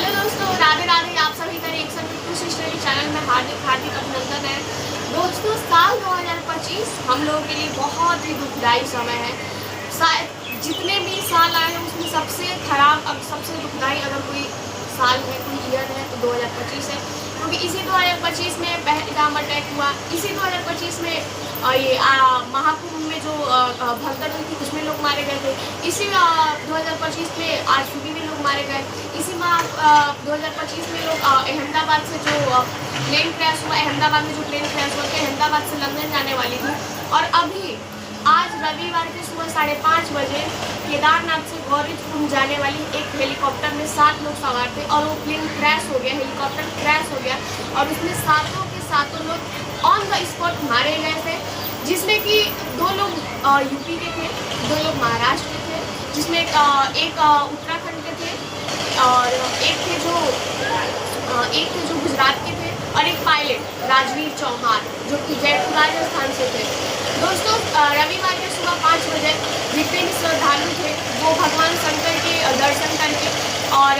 Hello दोस्तों, राधे राधे। आप सभी का रिएक्शन कुछ हिस्ट्री चैनल में हार्दिक हार्दिक अभिनंदन है। दोस्तों, साल 2025 हम लोगों के लिए बहुत ही दुखदायी समय है। शायद जितने भी साल आए हैं उसमें सबसे खराब, अब सबसे दुखदायी अगर कोई साल है, कोई ईयर है तो 2025 है। क्योंकि इसी 2025 में पहलगाम अटैक हुआ, इसी 2025 में ये महाकुंभ में जो भगदड़ हुई थी उसमें लोग मारे गए थे। इसी 2025 में आरसीबी में लोग मारे गए। इसी 2025 में लोग अहमदाबाद से जो प्लेन क्रैश हुआ, अहमदाबाद में जो प्लेन क्रैश हुआ कि अहमदाबाद से लंदन जाने वाली थी। और अभी आज रविवार के सुबह 5:30 बजे केदारनाथ से गौरीकुंड जाने वाली एक हेलीकॉप्टर में 7 लोग सवार थे और वो प्लेन क्रैश हो गया, हेलीकॉप्टर क्रैश हो गया और उसमें सातों के सातों लोग ऑन द स्पॉट मारे गए थे। जिसमें कि 2 लोग यूपी के थे, 2 लोग महाराष्ट्र के थे, जिसमें एक उत्तराखंड के थे और एक थे जो गुजरात के थे और एक पायलट राजवीर चौहान जो कि जयपुर राजस्थान से थे। दोस्तों, रविवार के सुबह 5 बजे जितने भी श्रद्धालु थे वो भगवान शंकर के दर्शन करके और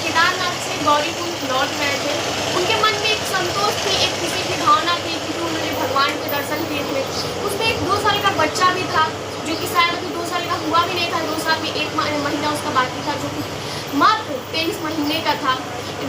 केदारनाथ से गौरीकुंड लौट रहे थे। उनके मन में एक संतोष थी, एक खुशी की भावना थी क्योंकि उन्होंने भगवान के दर्शन किए थे। उसमें एक 2 साल का बच्चा भी था जो कि शायद अभी 2 साल का हुआ भी नहीं था, 2 साल में 1 महीना उसका बाकी था, जो कि मात्र 23 महीने का था।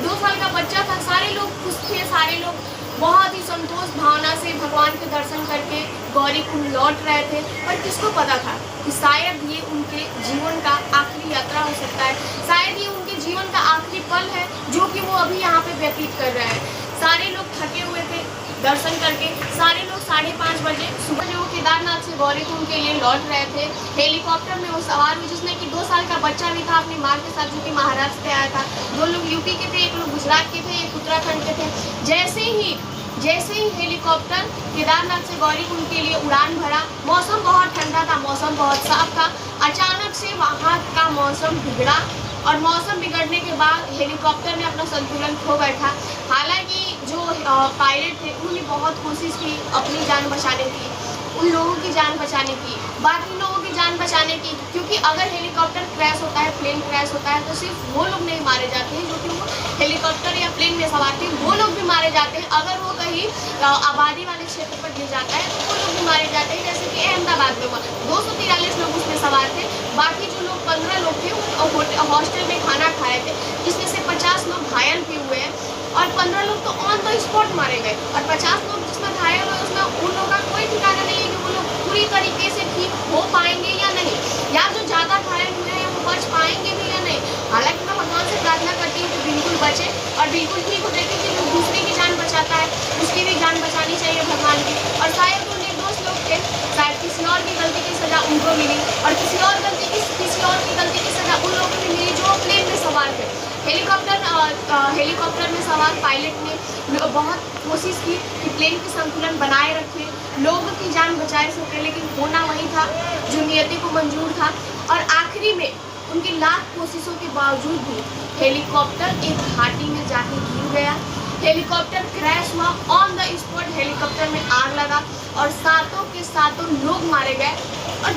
2 साल का बच्चा था। सारे लोग खुश थे, सारे लोग बहुत ही संतोष भावना से भगवान के दर्शन करके गौरीकुंड लौट रहे थे। पर किसको पता था कि शायद ये उनके जीवन का आखिरी यात्रा हो सकता है, शायद ये उनके जीवन का आखिरी पल है जो कि वो अभी यहाँ पे व्यतीत कर रहे हैं। सारे लोग थके हुए थे दर्शन करके। सारे लोग 5:30 बजे सुबह जो केदारनाथ से गौरीकुंड के लिए लौट रहे थे, हेलीकॉप्टर में वो सवार हुए जिसमें कि 2 साल का बच्चा भी था अपनी माँ के साथ जो कि महाराष्ट्र से आया था। 2 लोग यूपी के थे, 1 लोग गुजरात के थे, 1 उत्तराखंड के थे। जैसे ही हेलीकॉप्टर केदारनाथ से गौरीकुंड के लिए उड़ान भरा, मौसम बहुत ठंडा था, मौसम बहुत साफ था। अचानक से वहाँ का मौसम बिगड़ा और मौसम बिगड़ने के बाद हेलीकॉप्टर ने अपना संतुलन खो बैठा। हालांकि जो पायलट थे उन्होंने बहुत कोशिश की अपनी जान बचाने की, उन लोगों की जान बचाने की, बाकी लोगों की जान बचाने की, क्योंकि अगर हेलीकॉप्टर क्रैश होता है, प्लेन क्रैश होता है तो सिर्फ वो लोग नहीं मारे जाते हैं जो कि वो हेलीकॉप्टर या प्लेन में सवार थे, वो लोग भी मारे जाते हैं। अगर वो कहीं आबादी वाले क्षेत्र पर गिर जाता है तो वो लोग भी मारे जाते हैं, जैसे कि अहमदाबाद में हुआ। 243 लोग उसमें सवार थे। बाकी जो लोग 15 लोग थे हॉस्टल में खाना खाए थे, जिसमें से 50 लोग घायल भी हुए हैं और 15 लोग तो ऑन द स्पॉट मारे गए और 50 लोग जिसमें घायल हुए उसमें उन लोगों का कोई ठिकाना नहीं है कि वो लोग पूरी तरीके से ठीक हो पाएंगे या नहीं, या जो ज़्यादा घायल हुए हैं वो बच पाएंगे भी या नहीं। हालांकि मैं भगवान से प्रार्थना करती हूँ कि बिल्कुल बचे और बिल्कुल ठीक हो जाए, क्योंकि जो दूसरे की जान बचाता है उसकी भी जान बचानी चाहिए भगवान की। और शायद वो निर्दोष लोग थे, शायद किसी और की गलती की सज़ा उनको मिली और किसी और की गलती की सज़ा उन लोगों को मिली जो प्लेन में सवार थे। हेलीकॉप्टर में सवार पायलट ने बहुत कोशिश की कि प्लेन के संतुलन बनाए रखे, लोगों की जान बचाए सके, लेकिन होना वही था जो नियति को मंजूर था। और आखिरी में उनकी लाख कोशिशों के बावजूद भी हेलीकॉप्टर एक घाटी में जाके गिर गया। हेलीकॉप्टर क्रैश हुआ, ऑन द स्पॉट हेलीकॉप्टर में आग लगा और सातों के सातों लोग मारे गए। और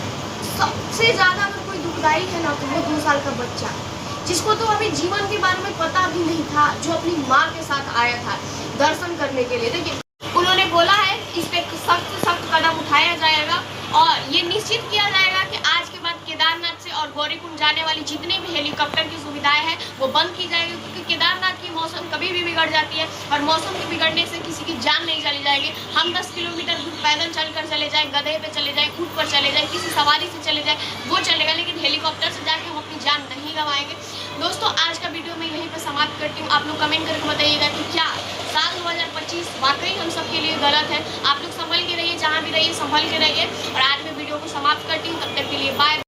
सबसे ज़्यादा अगर कोई दुखदाई है ना तो वो 2 साल का बच्चा, जिसको तो अभी जीवन के बारे में पता भी नहीं था, जो अपनी माँ के साथ आया था दर्शन करने के लिए। देखिए, उन्होंने बोला है इस पर सख्त कदम उठाया जाएगा और ये निश्चित किया जाएगा कि आज के बाद केदारनाथ से और गौरीकुंड जाने वाली जितने भी हेलीकॉप्टर की सुविधाएं हैं वो बंद की जाएगी, क्योंकि केदारनाथ की मौसम कभी भी बिगड़ जाती है और मौसम के बिगड़ने से किसी की जान नहीं चली जाएगी। हम 10 किलोमीटर पैदल चलकर चले जाएँ, गधे पे चले जाएँ, ऊँट पर चले जाएँ, किसी सवारी से चले जाएँ, वो चलेगा, लेकिन हेलीकॉप्टर से जाके हम अपनी जान नहीं गंवाएंगे। दोस्तों, आज का वीडियो मैं यहीं पर समाप्त करती हूँ। आप लोग कमेंट करके बताइएगा कि क्या साल 2025 वाकई हम सबके लिए गलत है। आप लोग संभल के रहिए, जहाँ भी रहिए संभल के रहिए। और आज मैं वीडियो को समाप्त करती हूँ, तब तक के लिए बाय।